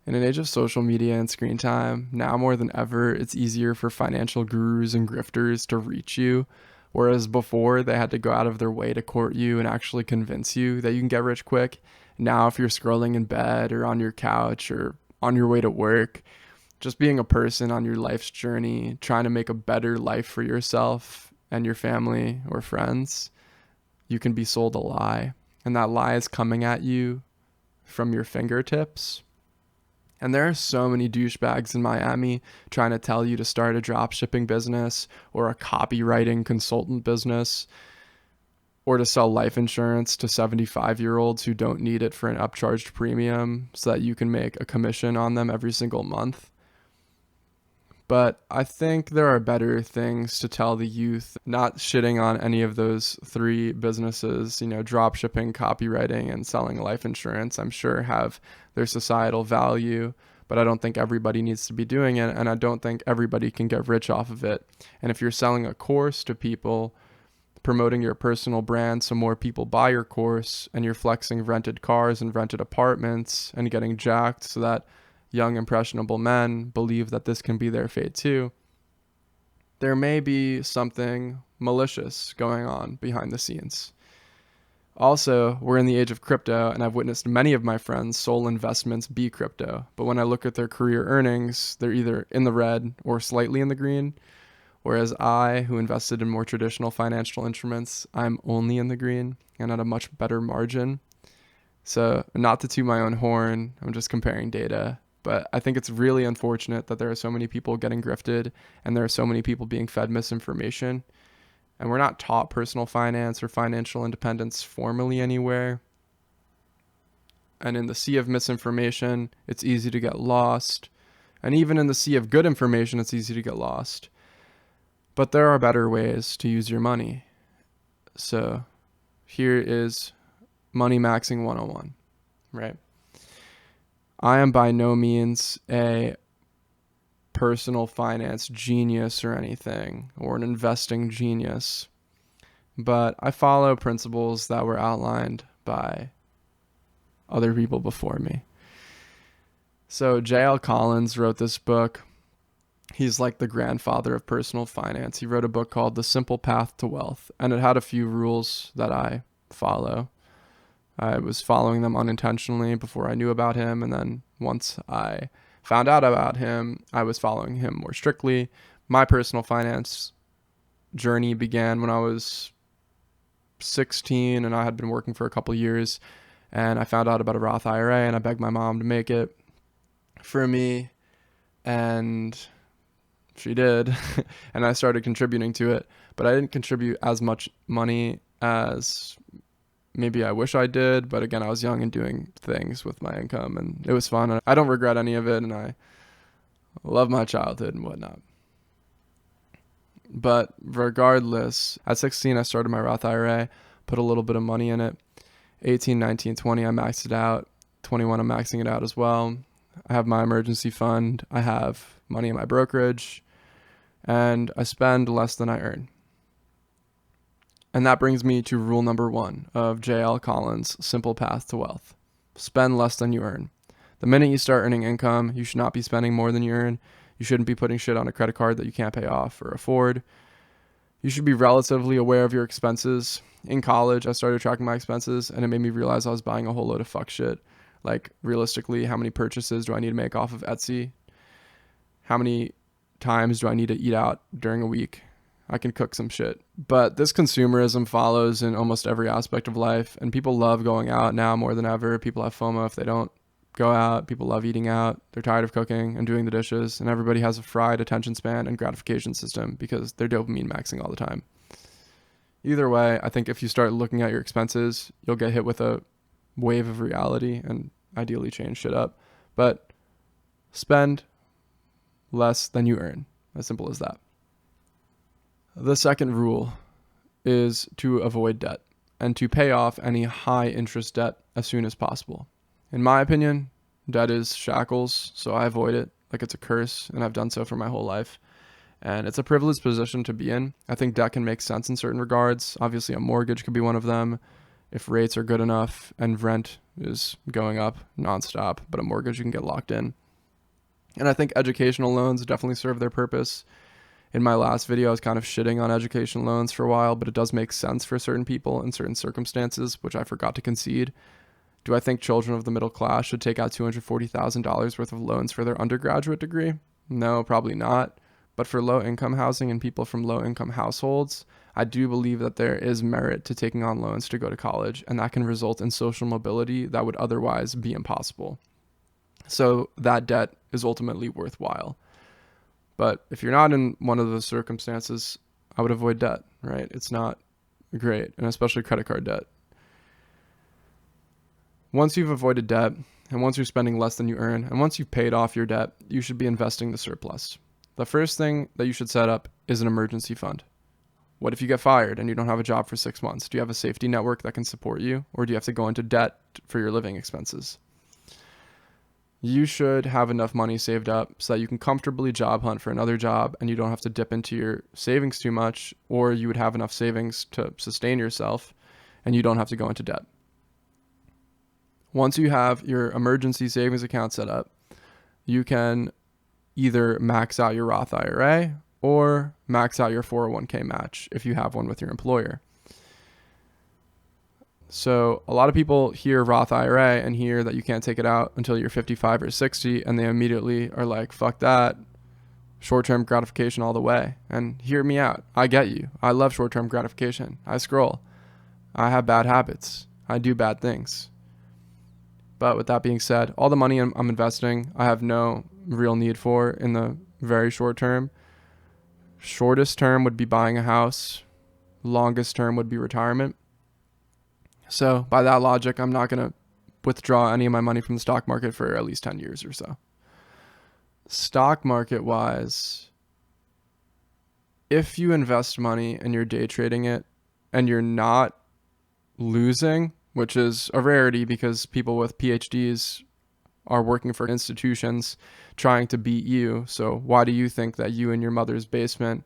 In an age of social media and screen time, now more than ever, it's easier for financial gurus and grifters to reach you. Whereas before, they had to go out of their way to court you and actually convince you that you can get rich quick. Now, if you're scrolling in bed or on your couch or on your way to work, just being a person on your life's journey, trying to make a better life for yourself and your family or friends, you can be sold a lie. And that lie is coming at you from your fingertips. And there are so many douchebags in Miami trying to tell you to start a drop shipping business or a copywriting consultant business or to sell life insurance to 75-year-olds who don't need it for an upcharged premium so that you can make a commission on them every single month. But I think there are better things to tell the youth, not shitting on any of those three businesses, drop shipping, copywriting, and selling life insurance, I'm sure have their societal value, but I don't think everybody needs to be doing it, and I don't think everybody can get rich off of it. And if you're selling a course to people, promoting your personal brand so more people buy your course, and you're flexing rented cars and rented apartments and getting jacked so that young impressionable men believe that this can be their fate too, there may be something malicious going on behind the scenes. Also, we're in the age of crypto, and I've witnessed many of my friends' sole investments be crypto. But when I look at their career earnings, they're either in the red or slightly in the green. Whereas I, who invested in more traditional financial instruments, I'm only in the green and at a much better margin. So, not to toot my own horn, I'm just comparing data. But I think it's really unfortunate that there are so many people getting grifted and there are so many people being fed misinformation. And we're not taught personal finance or financial independence formally anywhere. And in the sea of misinformation, it's easy to get lost. And even in the sea of good information, it's easy to get lost. But there are better ways to use your money. So here is Moneymaxxing 101, right? I am by no means a personal finance genius or anything, or an investing genius, but I follow principles that were outlined by other people before me. So J.L. Collins wrote this book. He's like the grandfather of personal finance. He wrote a book called The Simple Path to Wealth, and it had a few rules that I follow. I was following them unintentionally before I knew about him, and then once I found out about him, I was following him more strictly. My personal finance journey began when I was 16, and I had been working for a couple years, and I found out about a Roth IRA, and I begged my mom to make it for me, and she did, and I started contributing to it, but I didn't contribute as much money as maybe I wish I did, but again, I was young and doing things with my income, and it was fun. I don't regret any of it, and I love my childhood and whatnot. But regardless, at 16, I started my Roth IRA, put a little bit of money in it. 18, 19, 20, I maxed it out. 21, I'm maxing it out as well. I have my emergency fund. I have money in my brokerage, and I spend less than I earn. And that brings me to rule number 1 of J.L. Collins' Simple Path to Wealth. Spend less than you earn. The minute you start earning income, you should not be spending more than you earn. You shouldn't be putting shit on a credit card that you can't pay off or afford. You should be relatively aware of your expenses. In college, I started tracking my expenses, and it made me realize I was buying a whole load of fuck shit. Like, realistically, how many purchases do I need to make off of Etsy? How many times do I need to eat out during a week? I can cook some shit. But this consumerism follows in almost every aspect of life, and people love going out now more than ever. People have FOMO if they don't go out. People love eating out. They're tired of cooking and doing the dishes, and everybody has a fried attention span and gratification system because they're dopamine maxing all the time. Either way, I think if you start looking at your expenses, you'll get hit with a wave of reality and ideally change shit up. But spend less than you earn. As simple as that. The second rule is to avoid debt and to pay off any high interest debt as soon as possible. In my opinion, debt is shackles, so I avoid it like it's a curse, and I've done so for my whole life. And it's a privileged position to be in. I think debt can make sense in certain regards. Obviously, a mortgage could be one of them if rates are good enough and rent is going up nonstop, but a mortgage you can get locked in. And I think educational loans definitely serve their purpose. In my last video, I was kind of shitting on education loans for a while, but it does make sense for certain people in certain circumstances, which I forgot to concede. Do I think children of the middle class should take out $240,000 worth of loans for their undergraduate degree? No, probably not. But for low-income housing and people from low-income households, I do believe that there is merit to taking on loans to go to college, and that can result in social mobility that would otherwise be impossible. So that debt is ultimately worthwhile. But if you're not in one of those circumstances, I would avoid debt, right? It's not great, and especially credit card debt. Once you've avoided debt, and once you're spending less than you earn, and once you've paid off your debt, you should be investing the surplus. The first thing that you should set up is an emergency fund. What if you get fired and you don't have a job for 6 months? Do you have a safety network that can support you, or do you have to go into debt for your living expenses? You should have enough money saved up so that you can comfortably job hunt for another job and you don't have to dip into your savings too much, or you would have enough savings to sustain yourself and you don't have to go into debt. Once you have your emergency savings account set up, you can either max out your Roth IRA or max out your 401k match if you have one with your employer. So a lot of people hear Roth IRA and hear that you can't take it out until you're 55 or 60, and they immediately are like, fuck that, short-term gratification all the way. And hear me out. I get you. I love short-term gratification. I scroll. I have bad habits. I do bad things. But with that being said, all the money I'm investing, I have no real need for in the very short term. Shortest term would be buying a house. Longest term would be retirement. So by that logic, I'm not going to withdraw any of my money from the stock market for at least 10 years or so. Stock market wise, if you invest money and you're day trading it and you're not losing, which is a rarity because people with PhDs are working for institutions trying to beat you. So why do you think that you in your mother's basement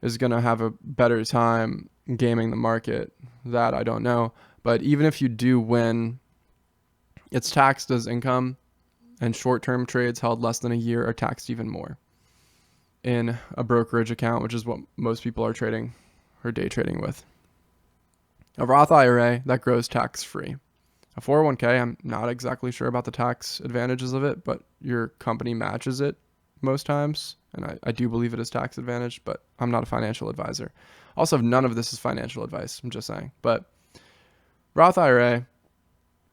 is going to have a better time gaming the market? That I don't know. But even if you do win, it's taxed as income, and short-term trades held less than a year are taxed even more in a brokerage account, which is what most people are trading or day trading with. A Roth IRA, that grows tax-free. A 401k, I'm not exactly sure about the tax advantages of it, but your company matches it most times, and I do believe it is tax advantage, but I'm not a financial advisor. Also, none of this is financial advice, I'm just saying. But Roth IRA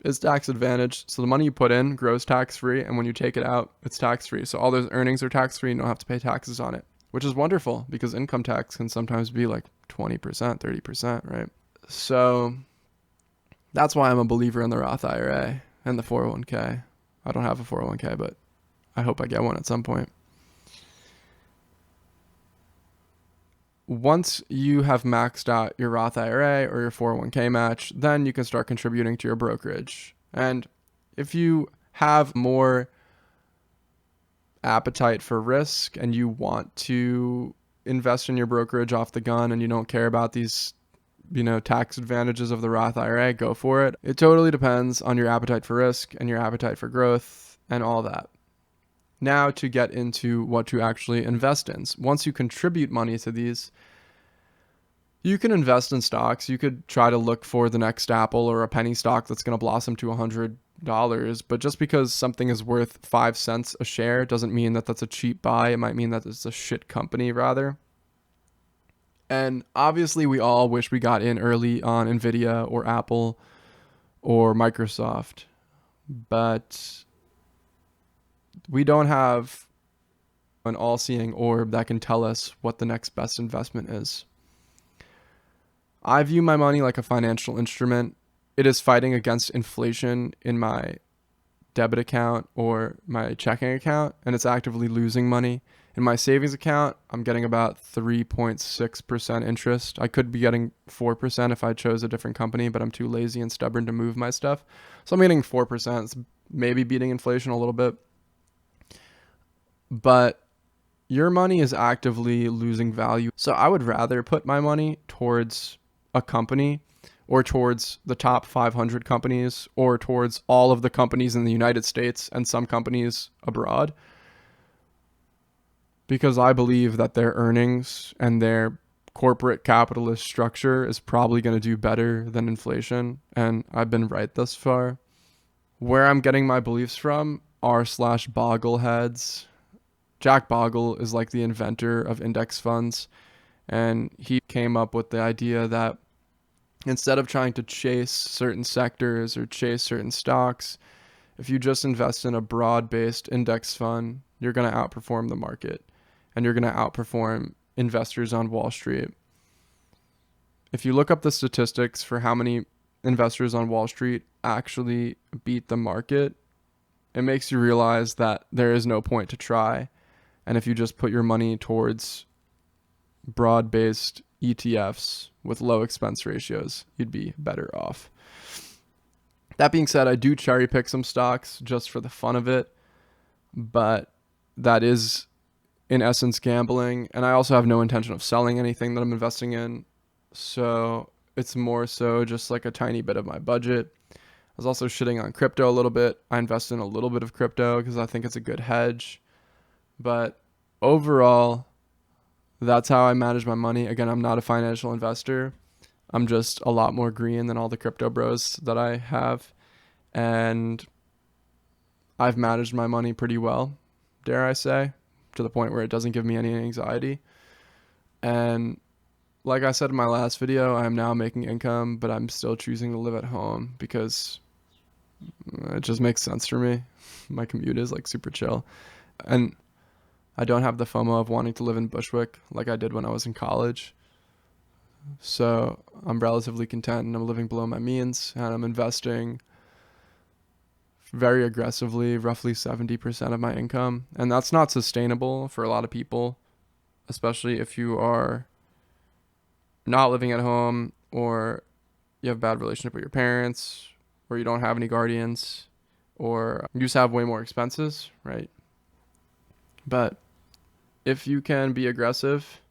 is tax advantage, so the money you put in grows tax-free, and when you take it out, it's tax-free. So all those earnings are tax-free, and you don't have to pay taxes on it, which is wonderful because income tax can sometimes be like 20%, 30%, right? So that's why I'm a believer in the Roth IRA and the 401k. I don't have a 401k, but I hope I get one at some point. Once you have maxed out your Roth IRA or your 401k match, then you can start contributing to your brokerage. And if you have more appetite for risk and you want to invest in your brokerage off the gun and you don't care about these, tax advantages of the Roth IRA, go for it. It totally depends on your appetite for risk and your appetite for growth and all that. Now to get into what to actually invest in. Once you contribute money to these, you can invest in stocks. You could try to look for the next Apple or a penny stock that's going to blossom to $100. But just because something is worth 5 cents a share doesn't mean that that's a cheap buy. It might mean that it's a shit company rather. And obviously we all wish we got in early on Nvidia or Apple or Microsoft, but we don't have an all-seeing orb that can tell us what the next best investment is. I view my money like a financial instrument. It is fighting against inflation in my debit account or my checking account, and it's actively losing money. In my savings account, I'm getting about 3.6% interest. I could be getting 4% if I chose a different company, but I'm too lazy and stubborn to move my stuff. So I'm getting 4%. It's maybe beating inflation a little bit. But your money is actively losing value. So I would rather put my money towards a company or towards the top 500 companies, or towards all of the companies in the United States and some companies abroad. Because I believe that their earnings and their corporate capitalist structure is probably going to do better than inflation. And I've been right thus far. Where I'm getting my beliefs from r/Bogleheads. Jack Bogle is like the inventor of index funds. And he came up with the idea that instead of trying to chase certain sectors or chase certain stocks, if you just invest in a broad-based index fund, you're going to outperform the market and you're going to outperform investors on Wall Street. If you look up the statistics for how many investors on Wall Street actually beat the market, it makes you realize that there is no point to try. And if you just put your money towards broad-based ETFs with low expense ratios, you'd be better off. That being said, I do cherry pick some stocks just for the fun of it, but that is in essence gambling. And I also have no intention of selling anything that I'm investing in. So it's more so just like a tiny bit of my budget. I was also shitting on crypto a little bit. I invest in a little bit of crypto because I think it's a good hedge. But overall, that's how I manage my money. Again, I'm not a financial investor. I'm just a lot more green than all the crypto bros that I have. And I've managed my money pretty well, dare I say, to the point where it doesn't give me any anxiety. And like I said in my last video, I am now making income, but I'm still choosing to live at home because it just makes sense for me. My commute is like super chill. And I don't have the FOMO of wanting to live in Bushwick like I did when I was in college. So I'm relatively content and I'm living below my means and I'm investing very aggressively, roughly 70% of my income. And that's not sustainable for a lot of people, especially if you are not living at home or you have a bad relationship with your parents or you don't have any guardians or you just have way more expenses, right? But if you can be aggressive,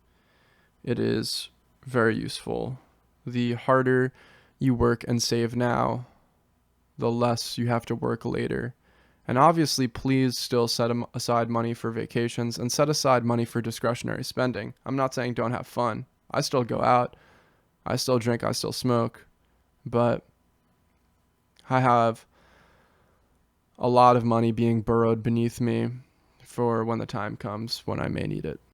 it is very useful. The harder you work and save now, the less you have to work later. And obviously, please still set aside money for vacations and set aside money for discretionary spending. I'm not saying don't have fun. I still go out. I still drink. I still smoke. But I have a lot of money being burrowed beneath me for when the time comes when I may need it.